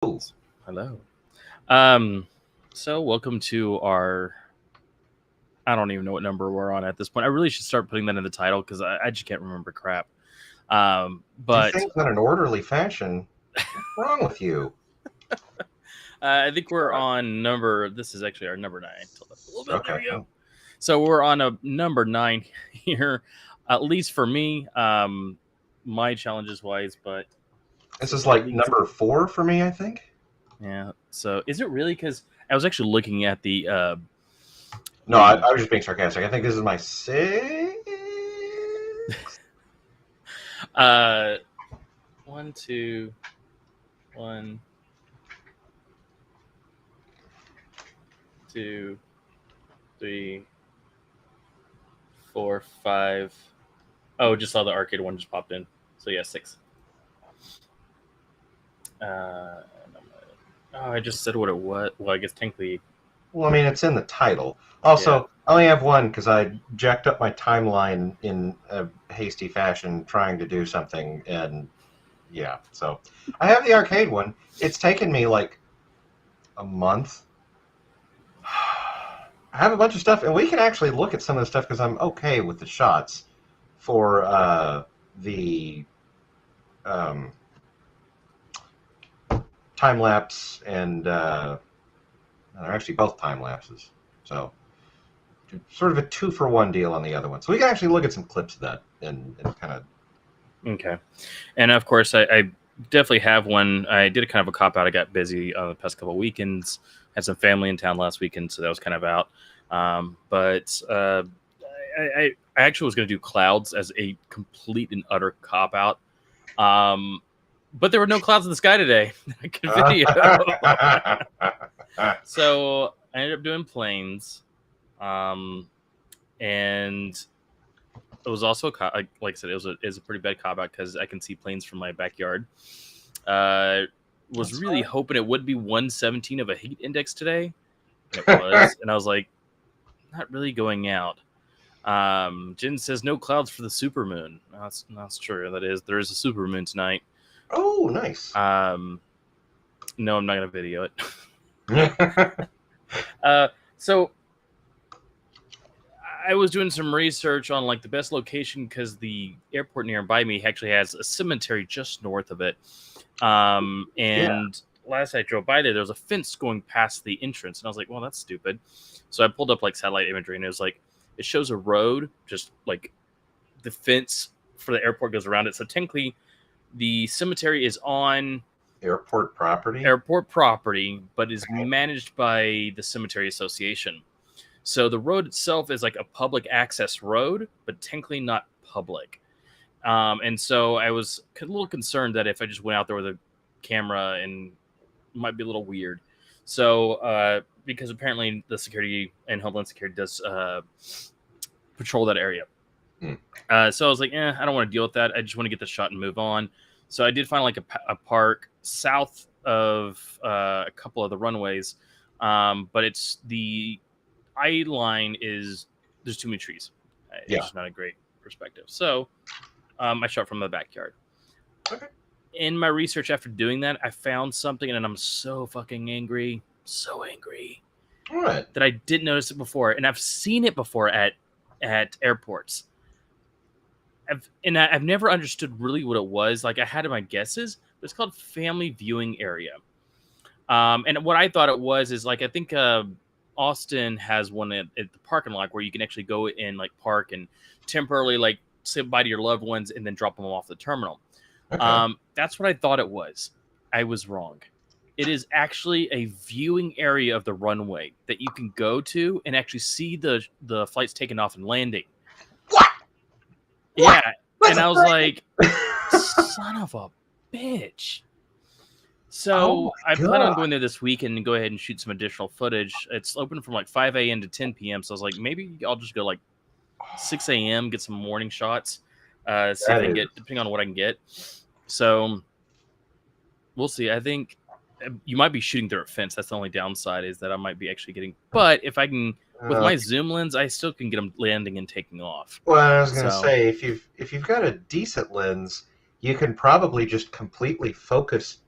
Ooh, Hello. Um, so welcome to our. I don't even know what number we're on at this point. I really should start putting that in the title because I just can't remember crap. do But things in an orderly fashion. What's wrong with you? I think we're on number. This is actually our number 9. Tilt up a little bit. There Okay. we go. So we're on a number 9 here, at least for me. My challenges wise, but This for is like Kate's. number 4 for me, I think. Yeah. So is it really? Because I was actually looking at the No, I was just being sarcastic. I think this is my 6th. uh 1, 2, 1, 2, 3, 4, 5. Oh, just saw the arcade one just popped in. So yeah, 6. Oh, I just said what it was. Well, I guess technically, Well, I mean, it's in the title. Also, yeah. I only have one because I jacked up my timeline in a hasty fashion trying to do something, and yeah. So I have the arcade one. It's taken me like a month. I have a bunch of stuff, and we can actually look at some of the stuff because I'm okay with the shots for the um, time lapse, and they're actually both time lapses. So sort of a 2-for-1 deal on the other one. So we can actually look at some clips of that and kind of. Okay. And of course, I definitely have one. I did a kind of a cop out. I got busy the past couple of weekends. Had some family in town last weekend, so that was kind of out. But I actually was going to do clouds as a complete and utter cop out. But there were no clouds in the sky today. I could video. So I ended up doing planes. And it was also like I said, it was a pretty bad cop out because I can see planes from my backyard. Was really hoping it would be 117 of a heat index today. And it was, and I was like, not really going out. Jen says no clouds for the supermoon. That's true. There is a supermoon tonight. Oh, nice. No, I'm not gonna video it. So I was doing some research on like the best location because the airport nearby me actually has a cemetery just north of it. And last I drove by there was a fence going past the entrance, and I was like, well, that's stupid. So I pulled up like satellite imagery, and it was like it shows a road, just like the fence for the airport goes around it. So technically, the cemetery is on airport property, but is managed by the Cemetery Association. So the road itself is like a public access road, but technically not public. And so I was a little concerned that if I just went out there with a camera, and it might be a little weird. So because apparently the security and Homeland Security does patrol that area. So I was like, I don't want to deal with that. I just want to get the shot and move on. So I did find like a park south of a couple of the runways, but it's the eye line is there's too many trees. It's just not a great perspective. So I shot from the backyard. Okay. In my research after doing that, I found something, and I'm so fucking angry. So angry. What? That I didn't notice it before. And I've seen it before at airports. I've never understood really what it was. Like I had my guesses, but it's called family viewing area. And what I thought it was is like I think Austin has one at the parking lot where you can actually go in like park and temporarily like say bye to your loved ones and then drop them off the terminal. Okay. That's what I thought it was. I was wrong. It is actually a viewing area of the runway that you can go to and actually see the flights taking off and landing. What? Yeah. What? And I was like, son of a bitch. So I plan on going there this weekend and go ahead and shoot some additional footage. It's open from like 5 a.m. to 10 p.m. So I was like, maybe I'll just go like 6 a.m., get some morning shots, see if I can get, depending on what I can get. So we'll see. I think you might be shooting through a fence. That's the only downside is that I might be actually getting, but if I can, with my zoom lens, I still can get them landing and taking off. Well, I was going to say, if you've got a decent lens, you can probably just completely focus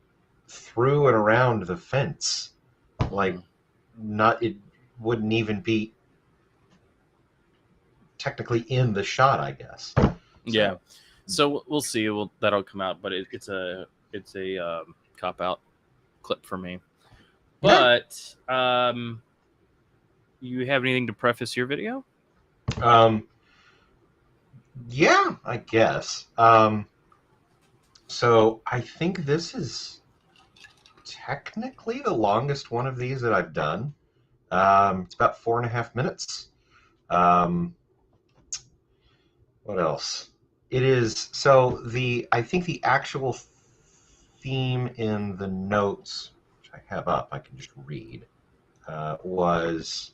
through and around the fence. Like, not it wouldn't even be technically in the shot, I guess. Yeah. So we'll see. That'll come out, but it's a cop out clip for me. But you have anything to preface your video? Yeah, I guess. So I think this is technically the longest one of these that I've done. It's about 4.5 minutes. What else? It is so I think the actual theme in the notes, which I have up, I can just read, was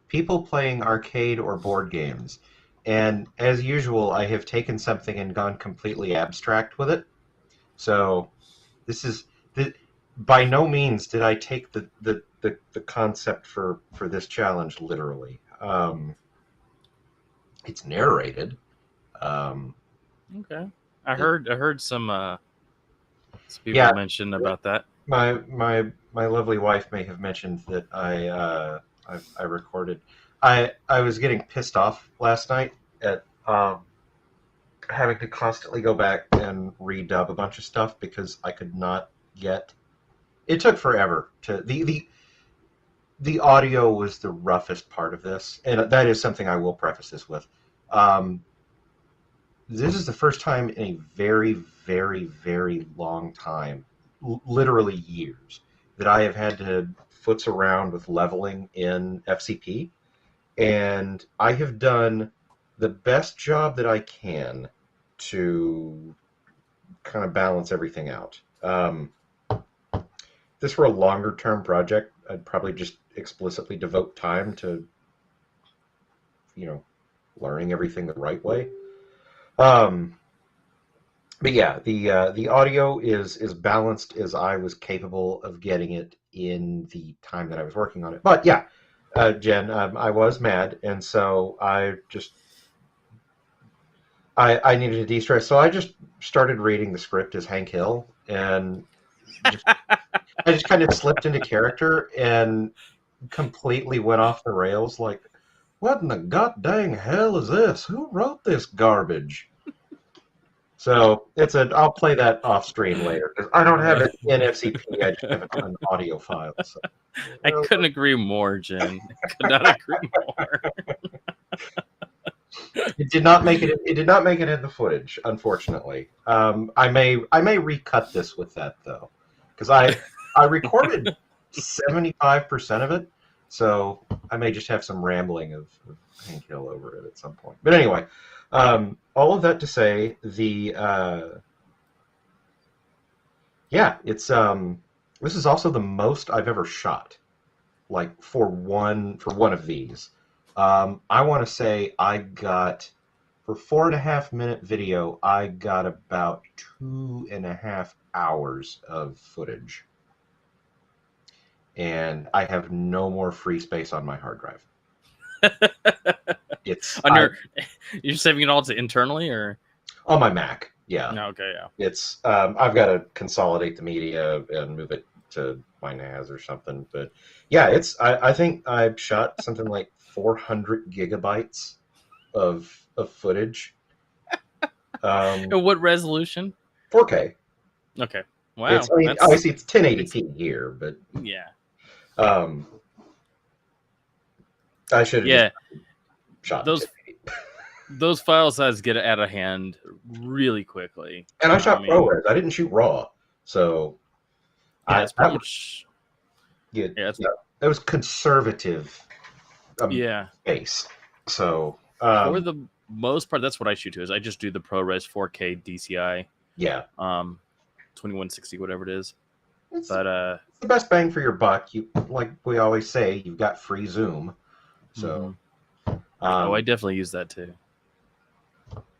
people playing arcade or board games. And as usual, I have taken something and gone completely abstract with it. So this is by no means did I take the concept for this challenge literally. It's narrated. Okay, I heard some people mention about that. My lovely wife may have mentioned that I recorded. I was getting pissed off last night at having to constantly go back and redub a bunch of stuff because I could not get. It took forever to the audio was the roughest part of this, and that is something I will preface this with. This is the first time in a very, very, very long time, literally years, that I have had to futz around with leveling in FCP, and I have done the best job that I can to kind of balance everything out. If this were a longer term project, I'd probably just explicitly devote time to, learning everything the right way. But yeah, the audio is balanced as I was capable of getting it in the time that I was working on it. But yeah, Jen, I was mad, and so I needed to de-stress. So I just started reading the script as Hank Hill, and I just kind of slipped into character and completely went off the rails. Like, what in the god dang hell is this? Who wrote this garbage? So I'll play that off stream later because I don't have it in FCP. I just have an audio file. So. I couldn't agree more, Jen. I could not agree more. It did not make it. It did not make it in the footage, unfortunately. I may recut this with that though, because I recorded 75% of it, so I may just have some rambling of Hank Hill over it at some point. But anyway, all of that to say, it's this is also the most I've ever shot, like for one of these. I want to say I got, for 4.5 minute video, I got about 2.5 hours of footage. And I have no more free space on my hard drive. You're saving it all to internally or on my Mac? Yeah. No, okay, yeah. It's I've got to consolidate the media and move it to my NAS or something. But yeah, I think I've shot something like 400 gigabytes of footage. And what resolution? 4K. Okay. Wow. Obviously it's 1080p here, but yeah. I should have shot those file sizes get out of hand really quickly. And I shot ProRes. I didn't shoot RAW, so it's pretty much. It was conservative. Space. So for the most part, that's what I shoot to. Is I just do the ProRes 4K DCI. Yeah. 2160, whatever it is. It's the best bang for your buck. You, like we always say, you've got free Zoom. So. I definitely use that too.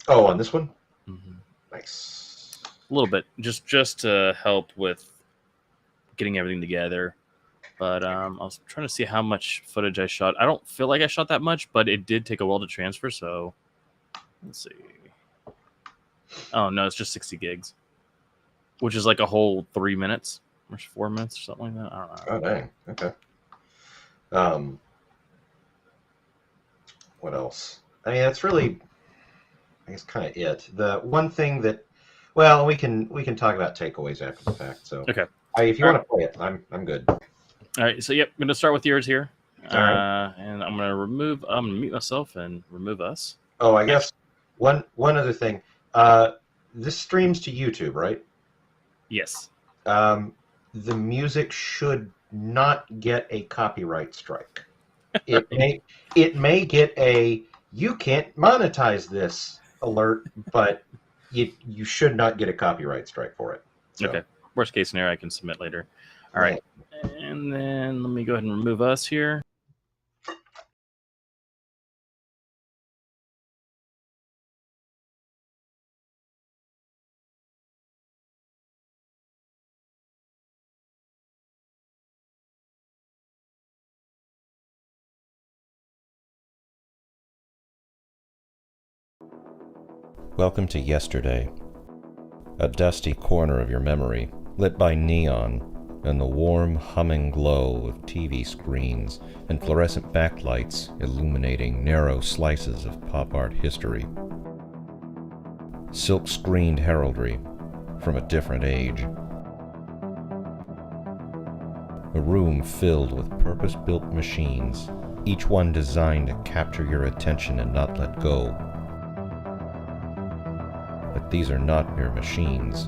Oh, on this one? Mm-hmm. Nice. A little bit, just to help with getting everything together. But I was trying to see how much footage I shot. I don't feel like I shot that much, but it did take a while to transfer. So let's see. Oh no, it's just 60 gigs, which is like a whole 3 minutes or 4 minutes or something like that. I don't know. Oh dang. Okay. What else? I mean, that's really, I guess, kind of it. The one thing that, well, we can talk about takeaways after the fact. So, Okay. if you All want to play it, I'm good. All right. So yep, I'm gonna start with yours here. All right. And I'm gonna mute myself and remove us. Oh, I guess one other thing. This streams to YouTube, right? Yes. The music should not get a copyright strike. It may get a you can't monetize this alert, but you should not get a copyright strike for it. So, Okay. Worst case scenario, I can submit later. All right. And then let me go ahead and remove us here. Welcome to yesterday, a dusty corner of your memory, lit by neon and the warm, humming glow of TV screens and fluorescent backlights illuminating narrow slices of pop art history. Silk-screened heraldry from a different age. A room filled with purpose-built machines, each one designed to capture your attention and not let go. But these are not mere machines.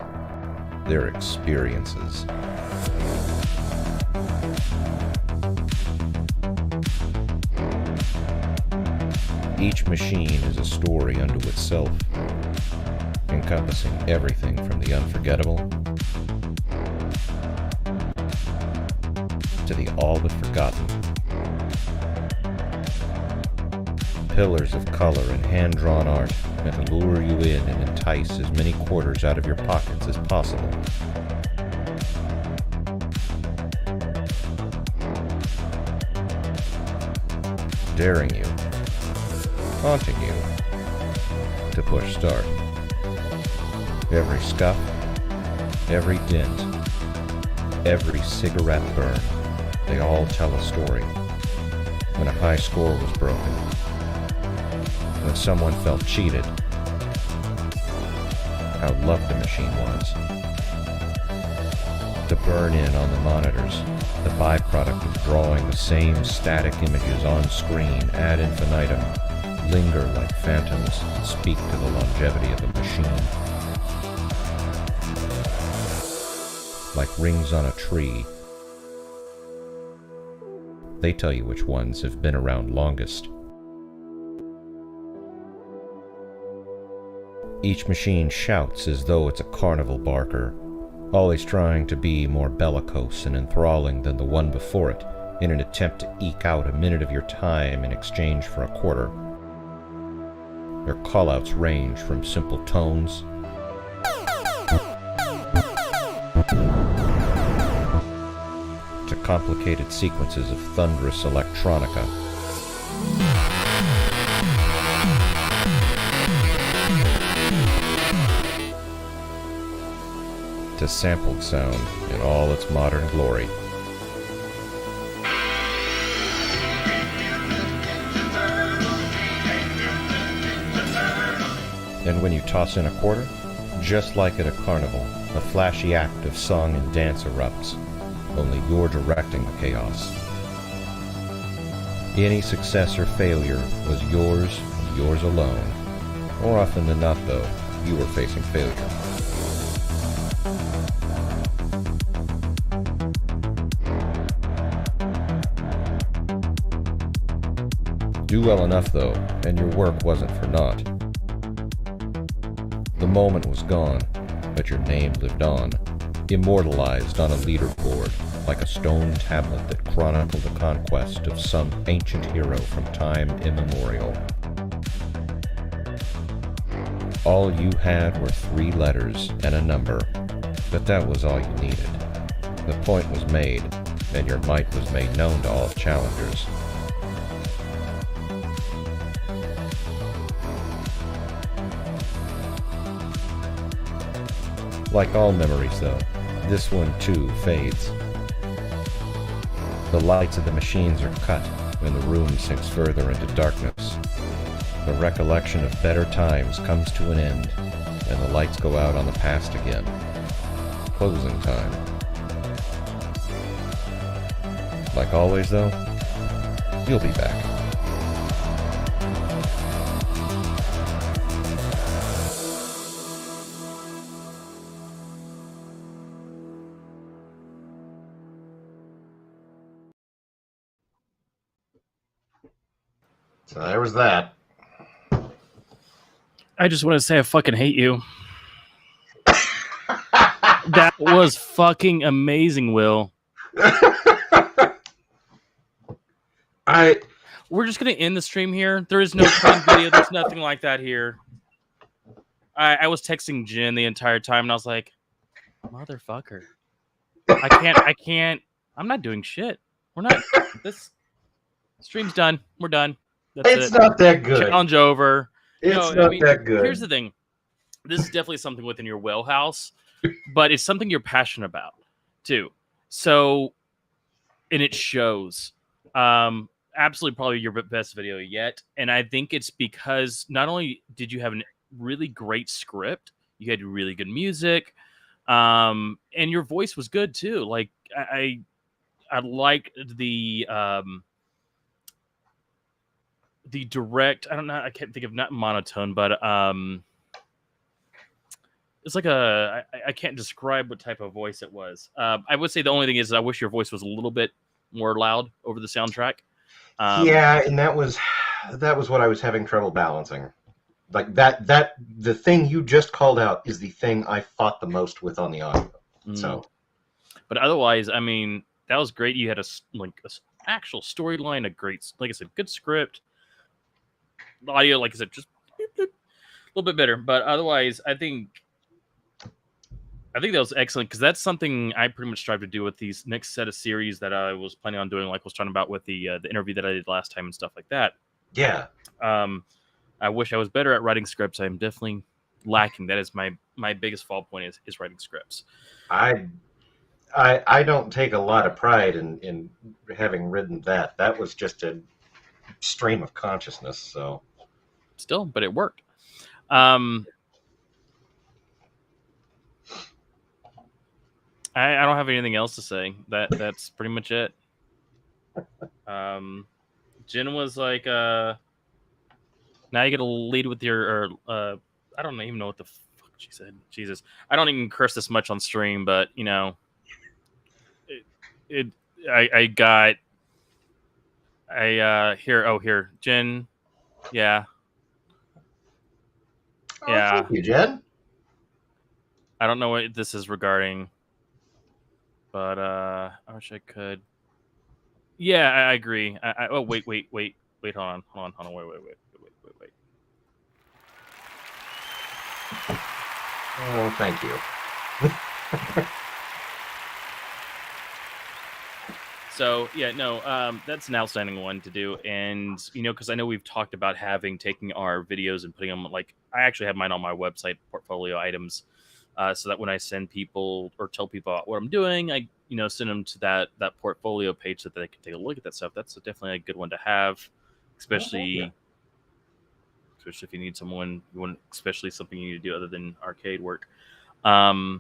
They're experiences. Each machine is a story unto itself, encompassing everything from the unforgettable to the all but forgotten. Pillars of color and hand-drawn art meant to lure you in and entice as many quarters out of your pockets as possible. Daring you, haunting you, to push start. Every scuff, every dent, every cigarette burn, they all tell a story. When a high score was broken, when someone felt cheated, how loved the machine was. To burn in on the monitors, the byproduct of drawing the same static images on screen ad infinitum, linger like phantoms and speak to the longevity of a machine. Like rings on a tree, they tell you which ones have been around longest. Each machine shouts as though it's a carnival barker, always trying to be more bellicose and enthralling than the one before it in an attempt to eke out a minute of your time in exchange for a quarter. Their callouts range from simple tones to complicated sequences of thunderous electronica. To sampled sound in all its modern glory. And when you toss in a quarter, just like at a carnival, a flashy act of song and dance erupts, only you're directing the chaos. Any success or failure was yours and yours alone. More often than not, though, you were facing failure. Do well enough, though, and your work wasn't for naught. The moment was gone, but your name lived on, immortalized on a leaderboard, like a stone tablet that chronicled the conquest of some ancient hero from time immemorial. All you had were 3 letters and a number, but that was all you needed. The point was made, and your might was made known to all challengers. Like all memories, though, this one too fades. The lights of the machines are cut when the room sinks further into darkness. The recollection of better times comes to an end, and the lights go out on the past again. Closing time. Like always, though, you'll be back. So there was that. I just want to say I fucking hate you. That was fucking amazing, Will. We're just gonna end the stream here. There is no clean video. There's nothing like that here. I was texting Jen the entire time, and I was like, "Motherfucker, I can't. I'm not doing shit. We're not. This stream's done. We're done. That's It's not that good. Challenge over. It's not that good. Here's the thing. This is definitely something within your wheelhouse, but it's something you're passionate about too. So, and it shows. Absolutely, probably your best video yet. And I think it's because not only did you have a really great script, you had really good music, and your voice was good too. Like I like the direct, I don't know, I can't think of, not monotone, but it's like I can't describe what type of voice it was. I would say the only thing is I wish your voice was a little bit more loud over the soundtrack. Yeah, and that was what I was having trouble balancing. Like that the thing you just called out is the thing I fought the most with on the audio. So, but otherwise, I mean, that was great. You had a actual storyline, a great, like I said, good script. The audio, like I said, just a little bit better. But otherwise, I think that was excellent, because that's something I pretty much strive to do with these next set of series that I was planning on doing, like I was talking about with the interview that I did last time and stuff like that. yeah. I wish I was better at writing scripts. I'm definitely lacking. That is my biggest fall point is writing scripts. I don't take a lot of pride in having written that. That was just a stream of consciousness. So still, but it worked. I don't have anything else to say. That's pretty much it. Jen was like, now you got to lead with your, I don't even know what the fuck she said. Jesus, I don't even curse this much on stream, but you know, here, Jen, yeah. Oh, yeah. Thank you, Jen. I don't know what this is regarding, but I wish I could. Yeah, I agree. Oh, wait. Hold on. Wait. Oh, thank you. So yeah, no, that's an outstanding one to do, and you know, because I know we've talked about taking our videos and putting them, like, I actually have mine on my website, portfolio items, so that when I send people or tell people what I'm doing, I send them to that portfolio page so that they can take a look at that stuff. That's definitely a good one to have, especially if you need someone, especially something you need to do other than arcade work. Yeah,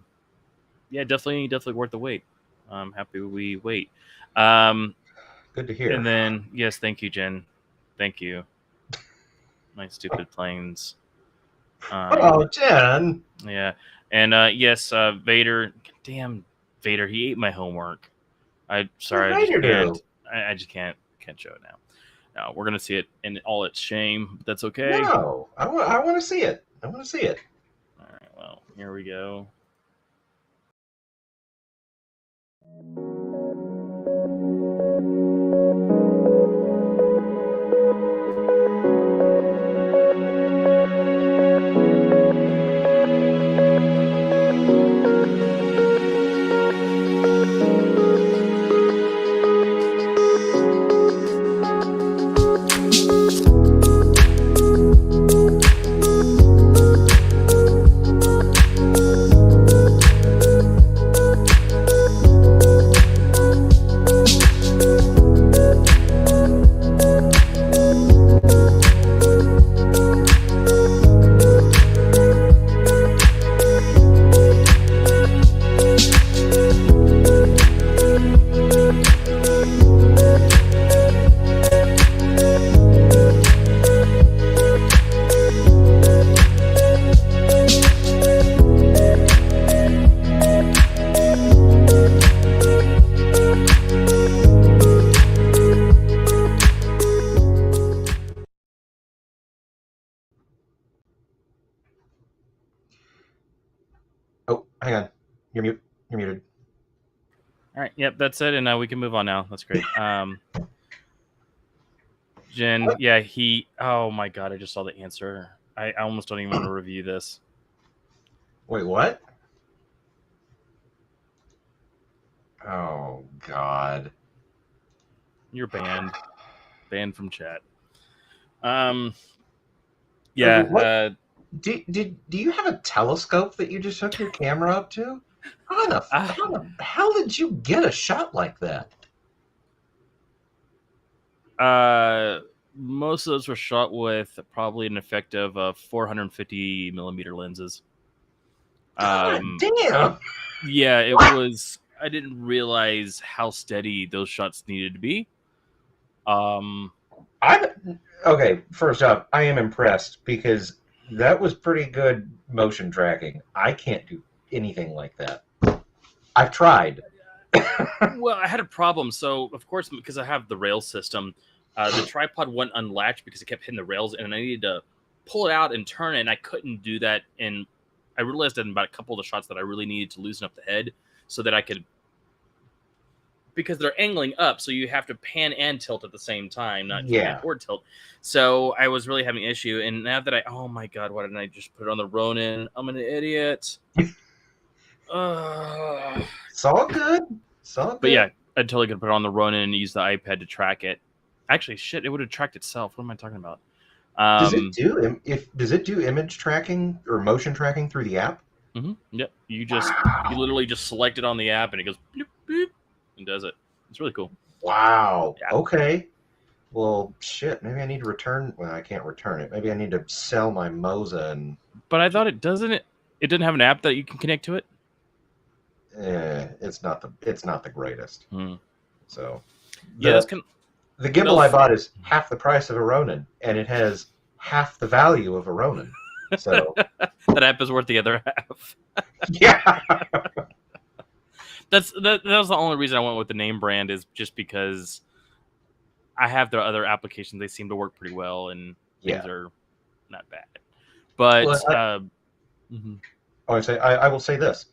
definitely worth the wait. I'm happy we wait. Good to hear. And then, yes, thank you, Jen. Thank you. My stupid planes. Oh, Jen. Yeah. And yes, Vader. Damn, Vader. He ate my homework. Sorry. I just can't show it now. No, we're gonna see it in all its shame. But that's okay. No, I want to see it. I want to see it. All right. Well, here we go. Hang on. You're mute. You're muted. All right. Yep, that's it, and we can move on now. That's great. Jen, yeah, oh my god, I just saw the answer. I almost don't even want to review this. Wait, what? Oh God. You're banned. Banned from chat. What? Yeah. Do you have a telescope that you just hook your camera up to? How the hell did you get a shot like that? Most of those were shot with probably an effective 450 millimeter lenses. God damn. Yeah, it was. I didn't realize how steady those shots needed to be. Okay. First up, I am impressed because that was pretty good motion tracking. I can't do anything like that. I've tried. Well, I had a problem. So, of course, because I have the rail system, the tripod wouldn't unlatch because it kept hitting the rails, and I needed to pull it out and turn it, and I couldn't do that. And I realized that in about a couple of the shots that I really needed to loosen up the head so that I could, because they're angling up, so you have to pan and tilt at the same time, not pan or tilt. So I was really having an issue, and now that oh my god, why didn't I just put it on the Ronin? I'm an idiot. It's all good. But yeah, I totally could put it on the Ronin and use the iPad to track it. Actually, shit, it would have tracked itself. What am I talking about? Does it do image tracking or motion tracking through the app? Mm-hmm. Yep. You literally just select it on the app and it goes bloop, bloop, and does it. It's really cool. Wow. Yeah. Okay. Well, shit. Maybe I need to return. Well, I can't return it. Maybe I need to sell my Moza. But I thought it doesn't. It doesn't have an app that you can connect to it. It's not the greatest. So yeah, the gimbal I bought is half the price of a Ronin, and it has half the value of a Ronin. So that app is worth the other half. Yeah. That was the only reason I went with the name brand, is just because I have their other applications. They seem to work pretty well, and things are not bad. But I will say this.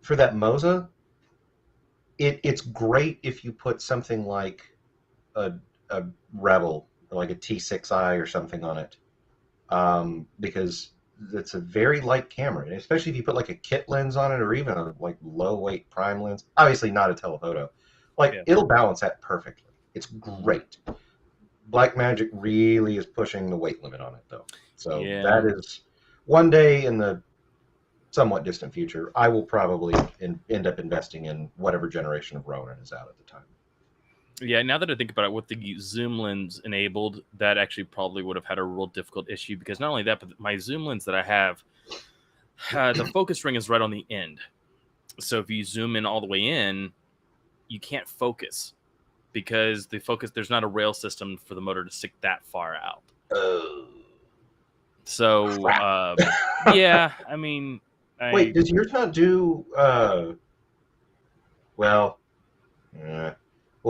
For that Moza, it's great if you put something like a Rebel or like a T6i or something on it, because it's a very light camera, and especially if you put like a kit lens on it or even a like low weight prime lens. Obviously not a telephoto. It'll balance that perfectly. It's great. Blackmagic really is pushing the weight limit on it though. So that is one day in the somewhat distant future, I will probably end up investing in whatever generation of Ronin is out at the time. Yeah, now that I think about it, with the zoom lens enabled, that actually probably would have had a real difficult issue, because not only that, but my zoom lens that I have, the focus ring is right on the end. So if you zoom in all the way in, you can't focus, because there's not a rail system for the motor to stick that far out. So, yeah, I mean... Wait, does yours not do? We'll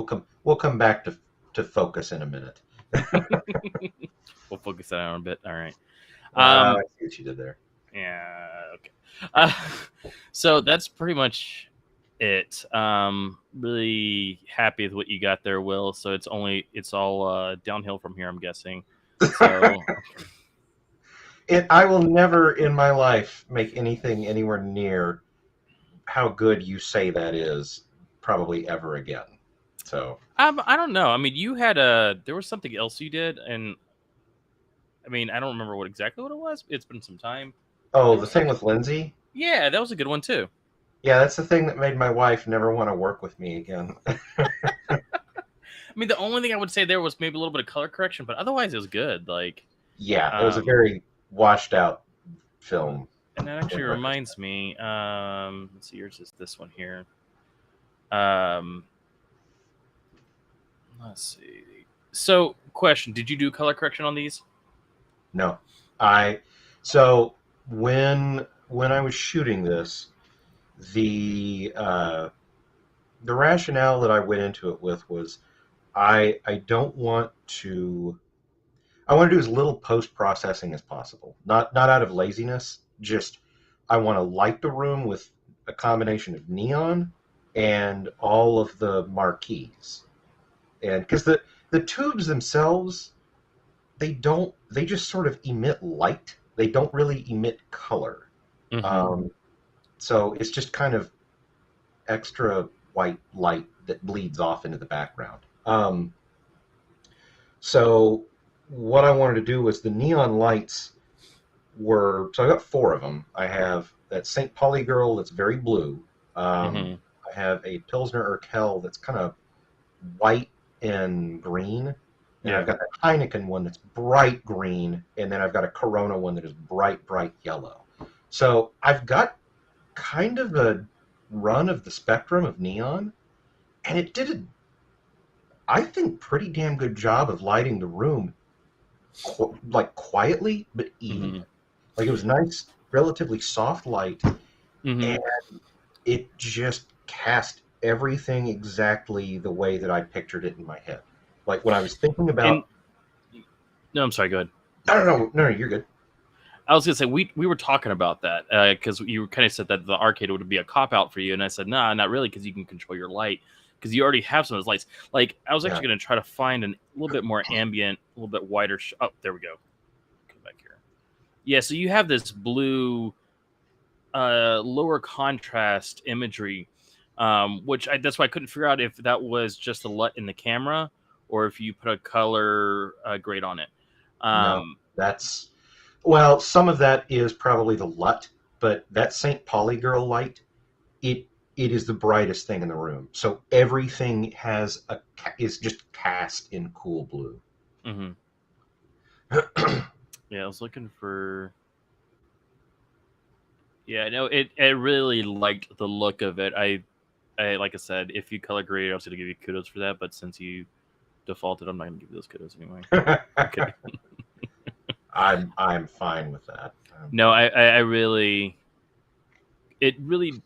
come back to focus in a minute. We'll focus that out a bit. All right. I see what you did there. Yeah. Okay. So that's pretty much it. Really happy with what you got there, Will. So it's all downhill from here, I'm guessing. So. I will never in my life make anything anywhere near how good you say that is, probably ever again. So I don't know. I mean, there was something else you did, and I mean, I don't remember exactly what it was. It's been some time. Oh, the thing with Lindsay? Yeah, that was a good one too. Yeah, that's the thing that made my wife never want to work with me again. I mean, the only thing I would say there was maybe a little bit of color correction, but otherwise it was good. Like, yeah, it was a very washed out film. And that actually reminds me, let's see, yours is this one here. Let's see. So, question, did you do color correction on these? No. So when I was shooting this, the rationale that I went into it with was I want to do as little post-processing as possible. Not out of laziness, just I want to light the room with a combination of neon and all of the marquees. And because the tubes themselves, they just sort of emit light. They don't really emit color. Mhm. So it's just kind of extra white light that bleeds off into the background. So what I wanted to do was the neon lights were, so I got four of them. I have that St. Pauli girl that's very blue. Mhm. I have a Pilsner Urquell that's kind of white and green. And I've Yeah. got a Heineken one that's bright green. And then I've got a Corona one that is bright, bright yellow. So I've got kind of a run of the spectrum of neon. And it did, I think, pretty damn good job of lighting the room like quietly but evenly. Mhm. Like it was nice, relatively soft light, and Mhm. it just cast everything exactly the way that I pictured it in my head. Like when I was thinking And about, no, I'm sorry. Go ahead. no, you're good. I was gonna say we were talking about that because you kind of said that the arcade would be a cop out for you, and I said nah, not really, because you can control your light because you already have some of those lights. Like I was Yeah, actually gonna try to find a little bit more ambient, a little bit wider. Oh, there we go. Come back here. Yeah, so you have this blue, lower contrast imagery, which that's why I couldn't figure out if that was just a LUT in the camera or if you put a color grade on it. no, Um, that's well, some of that is probably the LUT, but that St. Pauli girl light, it it is the brightest thing in the room. So everything is just cast in cool blue. mhm. Yeah, I was looking for. Yeah, no, I really liked the look of it. I like I said, if you color graded, I was gonna give you kudos for that, but since you defaulted, I'm not gonna give you those kudos anyway. Okay. I'm fine with that. No, I really, it really,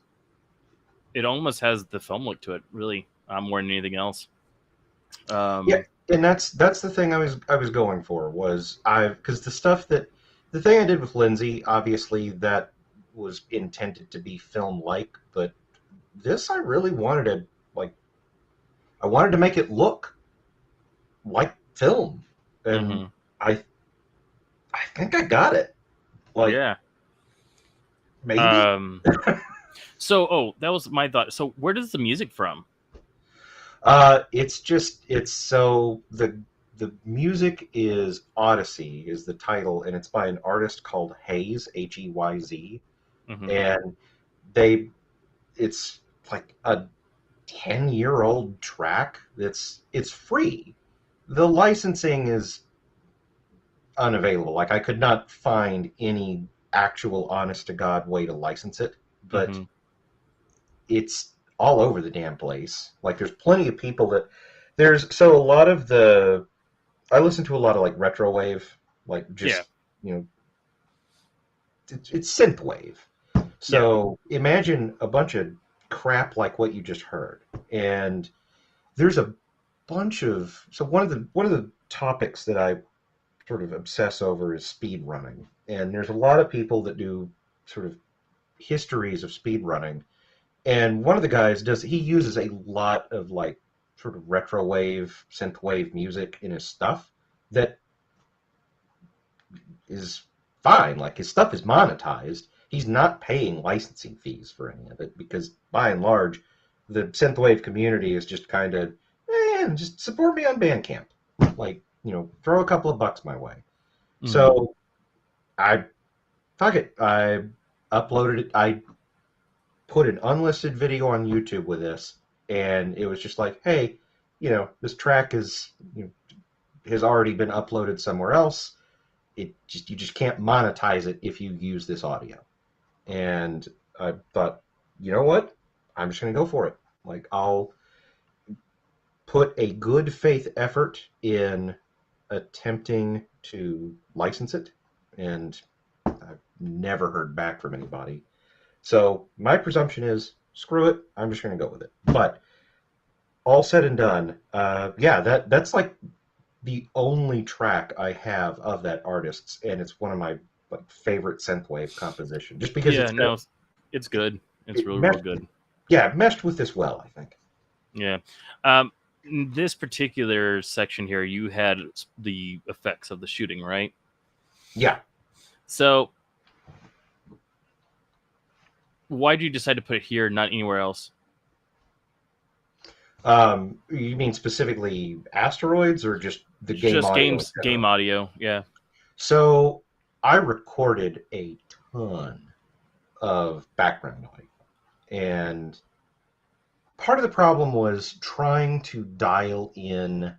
it almost has the film look to it, really, more than anything else. Yeah, Um, and that's the thing I was going for was because the thing I did with Lindsay, obviously that was intended to be film like, but this I really wanted to like I wanted to make it look like film, and mhm. I I think I got it. Like Yeah. maybe. Um, so, oh, that was my thought. So, where does the music from? It's so the music is Odyssey is the title, and it's by an artist called Hayes, Heyz, Hmm. and they it's like a 10-year-old track it's free. The licensing is unavailable. Like I could not find any actual honest to God way to license it, but Hmm. it's all over the damn place. Like there's plenty of people that there's so a lot of the I listen to a lot of like retro wave, like Yeah. just you know it's synth wave. Yeah. So imagine a bunch of crap like what you just heard, and there's a bunch of so one of the topics that I sort of obsess over is speed running, and there's a lot of people that do sort of histories of speed running, and one of the guys does he uses a lot of like sort of retro wave synth wave music in his stuff that is fine. Like his stuff is monetized. He's not paying licensing fees for any of it because by and large, the synthwave community is just kind of, just support me on Bandcamp. Like, throw a couple of bucks my way. Hmm. So I, fuck it. I uploaded it. I put an unlisted video on YouTube with this, and it was just like, hey, this track has already been uploaded somewhere else. You just can't monetize it if you use this audio. And I thought, you know what? I'm just gonna go for it. Like I'll put a good faith effort in attempting to license it, and I've never heard back from anybody. So my presumption is screw it. I'm just gonna go with it. But all said and done, yeah, that's like the only track I have of that artist's, and it's one of my like favorite synthwave composition, just because Yeah, no, it's good. It's it really, meshed, real good. Yeah, it meshed with this well, I think. Yeah. In this particular section here, you had the effects of the shooting, right? Yeah. So, why did you decide to put it here, not anywhere else? You mean specifically asteroids or just the game Just audio? game audio, yeah. So I recorded a ton of background audio, and part of the problem was trying to dial in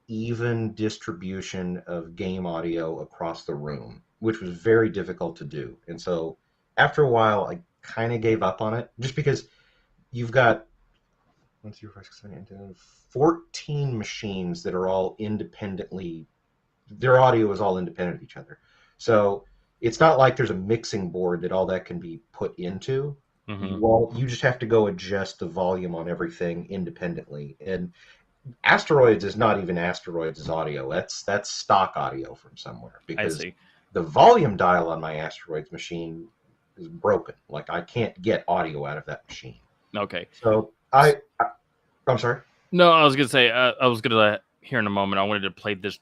even distribution of game audio across the room, which was very difficult to do. And so after a while, I kind of gave up on it, just because you've got 1, 2, 3, 4, 5, 6, 7, 8, 9, 14 machines that are all independently, their audio is all independent of each other. So it's not like there's a mixing board that all that can be put into. You just have to go adjust the volume on everything independently. And Asteroids is not even Asteroids' audio. That's stock audio from somewhere, because the volume dial on my Asteroids machine is broken. Like, I can't get audio out of that machine. Okay. So I'm sorry. No, I was gonna say I was gonna here in a moment. I wanted to play this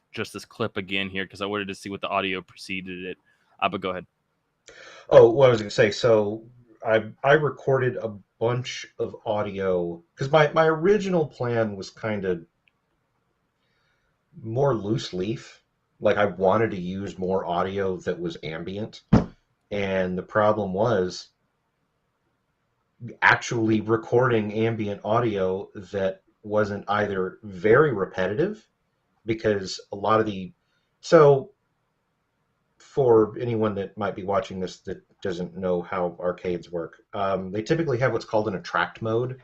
clip again here because I wanted to see what the audio preceded it. But go ahead. Oh, what I was gonna say. So I recorded a bunch of audio because my original plan was kind of more loose leaf. Like, I wanted to use more audio that was ambient, and the problem was actually recording ambient audio that wasn't either very repetitive, because a lot of so for anyone that might be watching this that doesn't know how arcades work, they typically have what's called an attract mode,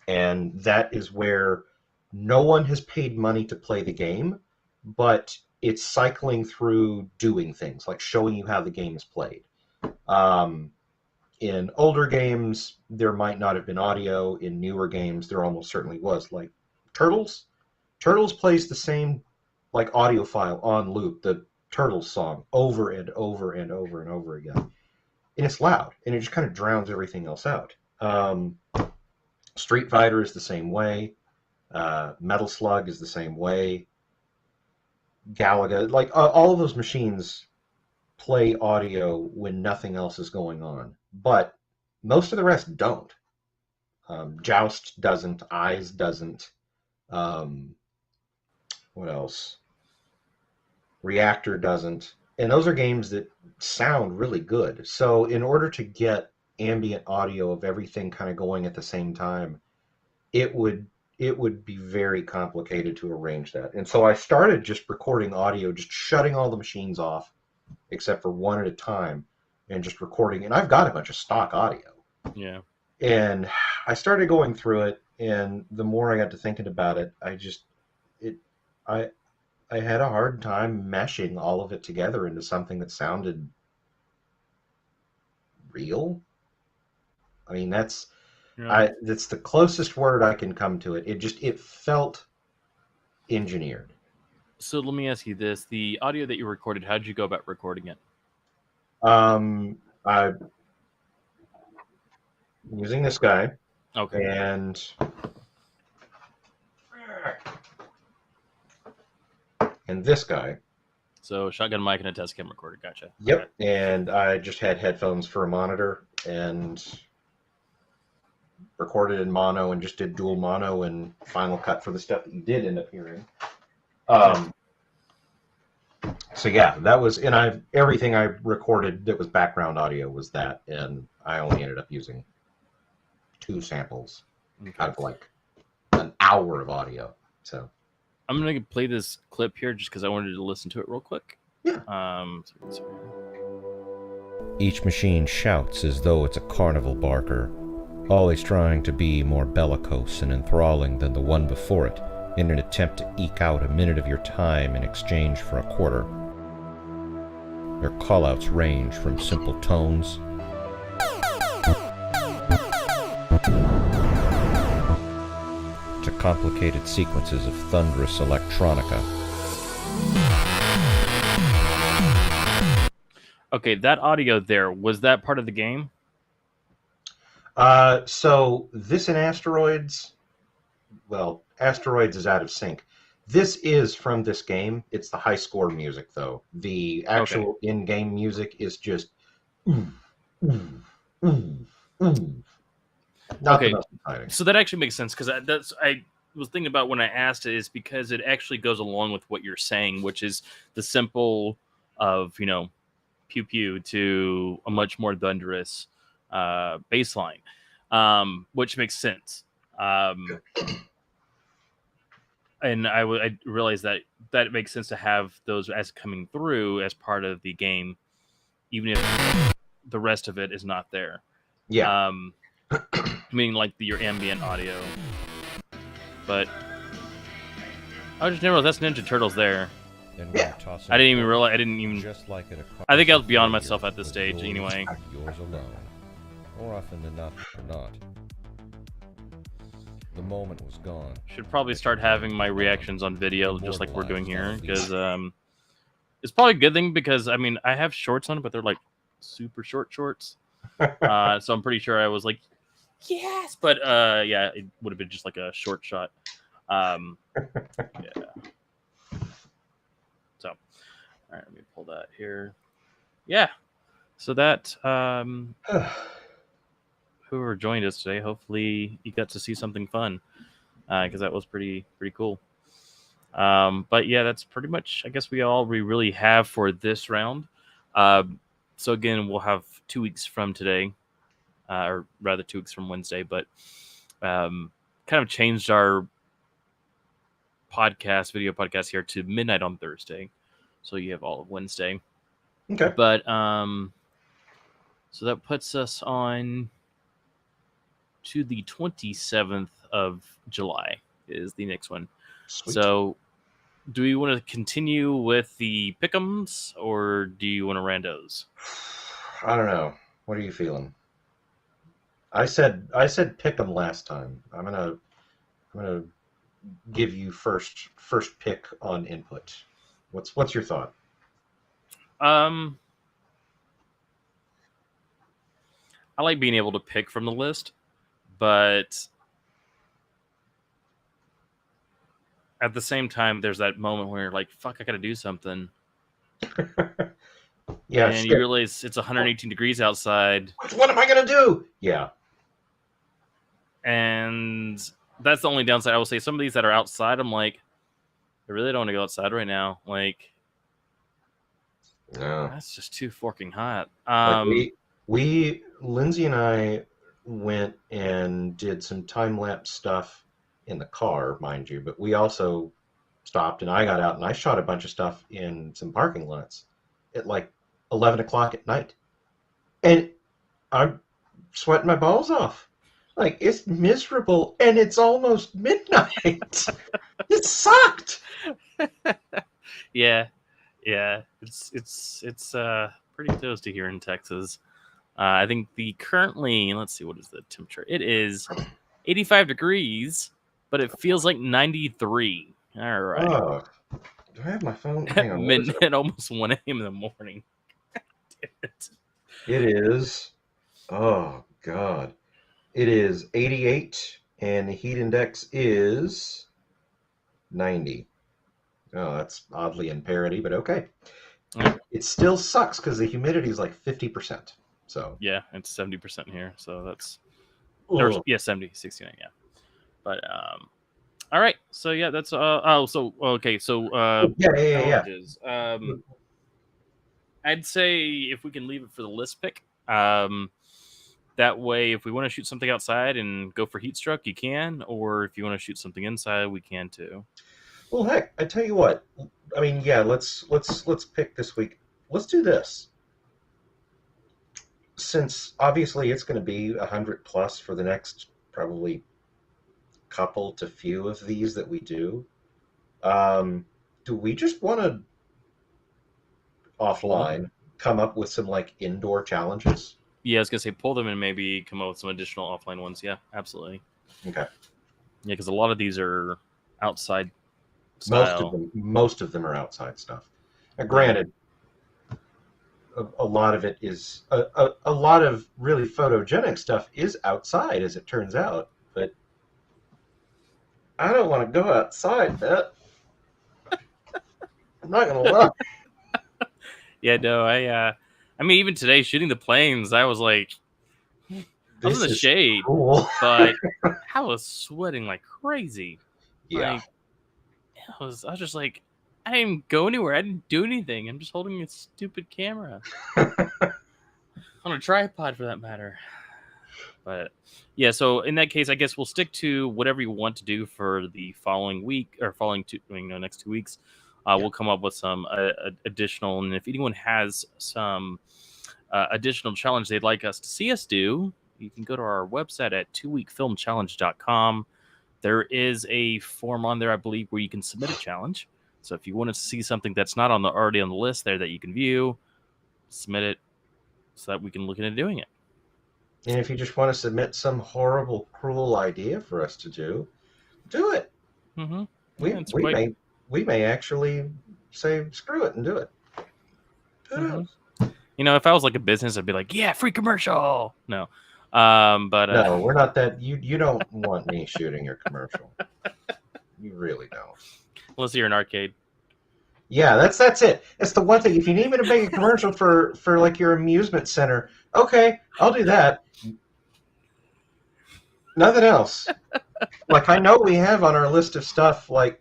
and that is where no one has paid money to play the game, but it's cycling through doing things, like showing you how the game is played. In older games, there might not have been audio. In newer games, there almost certainly was. Like Turtles. Turtles plays the same like audio file on loop, the Turtles song, over and over and over and over again. And it's loud, and it just kind of drowns everything else out. Street Fighter is the same way. Metal Slug is the same way. Galaga, like all of those machines play audio when nothing else is going on, but most of the rest don't. Joust doesn't. Eyes doesn't. What else? Reactor doesn't. And those are games that sound really good. So in order to get ambient audio of everything kind of going at the same time, it would be very complicated to arrange that. And so I started just recording audio, just shutting all the machines off, except for one at a time, and just recording. And I've got a bunch of stock audio. Yeah. And I started going through it, and the more I got to thinking about it, I had a hard time meshing all of it together into something that sounded real. I mean, that's the closest word I can come to it. It felt engineered. So let me ask you this: the audio that you recorded, how did you go about recording it? I using this guy. Okay. And this guy. So shotgun mic and a test cam recorder. Gotcha. Yep. Okay. And I just had headphones for a monitor and recorded in mono and just did dual mono and Final Cut for the stuff that you did end up hearing. So yeah, that was, and everything I recorded that was background audio was that, and I only ended up using 2 samples out of like an hour of audio. So I'm gonna play this clip here just because I wanted to listen to it real quick. Yeah. Each machine shouts as though it's a carnival barker, always trying to be more bellicose and enthralling than the one before it, in an attempt to eke out a minute of your time in exchange for a quarter. Their callouts range from simple tones to complicated sequences of thunderous electronica. Okay, that audio there, was that part of the game? So this in Asteroids, well, Asteroids is out of sync. This is from this game. It's the high score music, though. The actual in-game music is just ooh, ooh, ooh, ooh. Not the Okay, most exciting. so that actually makes sense because I was thinking about when I asked it is because it actually goes along with what you're saying, which is the simple of pew pew to a much more thunderous bass line, which makes sense. And I realized that it makes sense to have those as coming through as part of the game, even if the rest of it is not there. Yeah. Meaning like your ambient audio. But I just never realized that's Ninja Turtles there. And Yeah. tossing I didn't even forth, realize. I didn't even. just like at a I think I was carnival beyond fair, myself at this was stage yours, anyway. Yours alone. More often than not, the moment was gone. Should probably start having my reactions on video, just like we're doing here, because it's probably a good thing because I mean I have shorts on, but they're like super short shorts, so I'm pretty sure I was like, yes, but yeah, it would have been just like a short shot. Yeah. So, all right, let me pull that here. Yeah. So that whoever joined us today, hopefully you got to see something fun, because that was pretty cool. But yeah, that's pretty much I guess we really have for this round. So again, we'll have 2 weeks from today, or rather 2 weeks from Wednesday, but kind of changed our video podcast here to midnight on Thursday, so you have all of Wednesday. Okay. But so that puts us on to the 27th of July is the next one. Sweet. So do we want to continue with the pick'ems or do you want to randos? I don't know. What are you feeling? I said pick 'em last time. I'm gonna give you first pick on input. What's your thought? I like being able to pick from the list, but at the same time, there's that moment where you're like, "Fuck, I gotta do something." Yeah, and you realize it's 118 degrees outside. What am I gonna do? Yeah, and that's the only downside. I will say some of these that are outside, I'm like, I really don't want to go outside right now. Like, no, that's just too fucking hot. Like we Lindsay and I went and did some time lapse stuff in the car, mind you, but we also stopped and I got out and I shot a bunch of stuff in some parking lots at like 11 o'clock at night, and I'm sweating my balls off. Like, it's miserable and it's almost midnight. It sucked. Yeah. It's pretty toasty here in Texas. I think currently, let's see, what is the temperature? It is 85 degrees, but it feels like 93. All right. Oh, do I have my phone? Hang on. Midnight, almost 1 a.m. in the morning. Damn it. It is. Oh, God. It is 88, and the heat index is 90. Oh, that's oddly in parity, but okay. Yeah. It still sucks because the humidity is like 50%. So yeah, it's 70% here. So that's Ugh. 70, 69. Yeah, but all right. So yeah, that's okay. So yeah. I'd say if we can leave it for the list pick. That way, if we want to shoot something outside and go for heat struck, you can. Or if you want to shoot something inside, we can too. Well, heck, I tell you what. I mean, yeah, let's pick this week. Let's do this. Since obviously it's going to be 100 plus for the next probably couple to few of these that we do. Do we just want to offline come up with some like indoor challenges? Yeah, I was gonna say pull them and maybe come up with some additional offline ones. Yeah, absolutely. Okay. Yeah, because a lot of these are outside style. Most of them are outside stuff. Now, granted, a lot of it is a lot of really photogenic stuff is outside, as it turns out. But I don't want to go outside, Matt. I'm not gonna lie. Yeah, no, I mean, even today shooting the planes, I was like, I was in the This is shade, cool. but I was sweating like craady. Yeah. Like, I was just like, I didn't go anywhere. I didn't do anything. I'm just holding a stupid camera on a tripod, for that matter. But yeah, so in that case, I guess we'll stick to whatever you want to do for the following week or next 2 weeks. We'll come up with some additional, and if anyone has some additional challenge they'd like us to see us do, you can go to our website at 2weekfilmchallenge.com. There is a form on there, I believe, where you can submit a challenge. So if you want to see something that's not already on the list there that you can view, submit it so that we can look into doing it. And if you just want to submit some horrible, cruel idea for us to do it. Mm-hmm. We may actually say screw it and do it. Who knows? You know, if I was like a business, I'd be like, yeah, free commercial. No. But no, we're not that. You don't want me shooting your commercial. You really don't. Unless you're an arcade. Yeah, that's it. It's the one thing. If you need me to make a commercial for like your amusement center, okay, I'll do that. Nothing else. Like, I know we have on our list of stuff, like,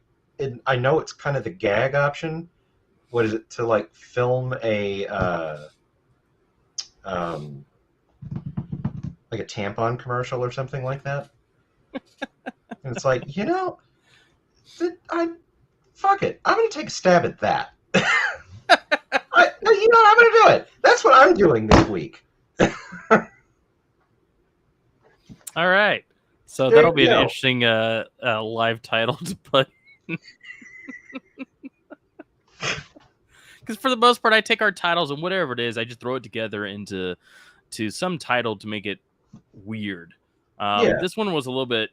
I know it's kind of the gag option. What is it, to like film a like a tampon commercial or something like that? And it's like, fuck it. I'm going to take a stab at that. I'm going to do it. That's what I'm doing this week. All right. So There that'll you be an go. interesting live title to put. Because for the most part, I take our titles and whatever it is, I just throw it together into some title to make it weird. Yeah. This one was a little bit.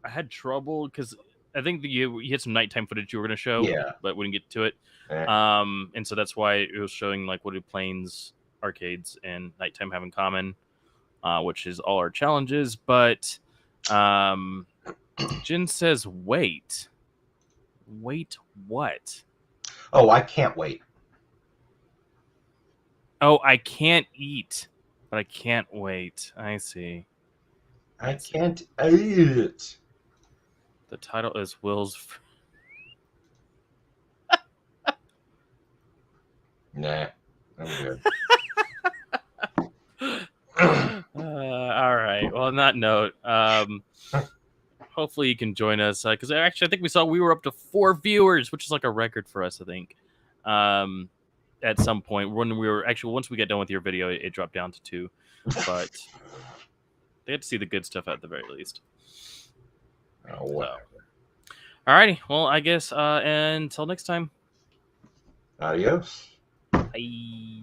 I had trouble because I think you had some nighttime footage you were going to show, Yeah. but we didn't get to it. And so that's why it was showing like what do planes, arcades, and nighttime have in common, which is all our challenges. But Jen says, wait what? Oh, I can't wait. Oh, I can't eat, but I can't wait. I see. I can't eat. The title is Will's. Nah, I'm good. All right. Well, on that note, hopefully you can join us because actually I think we were up to 4 viewers, which is like a record for us. I think at some point when we were once we get done with your video, it dropped down to 2, but they had to see the good stuff at the very least. Oh, wow. All righty. Well, I guess until next time. Adios. Bye.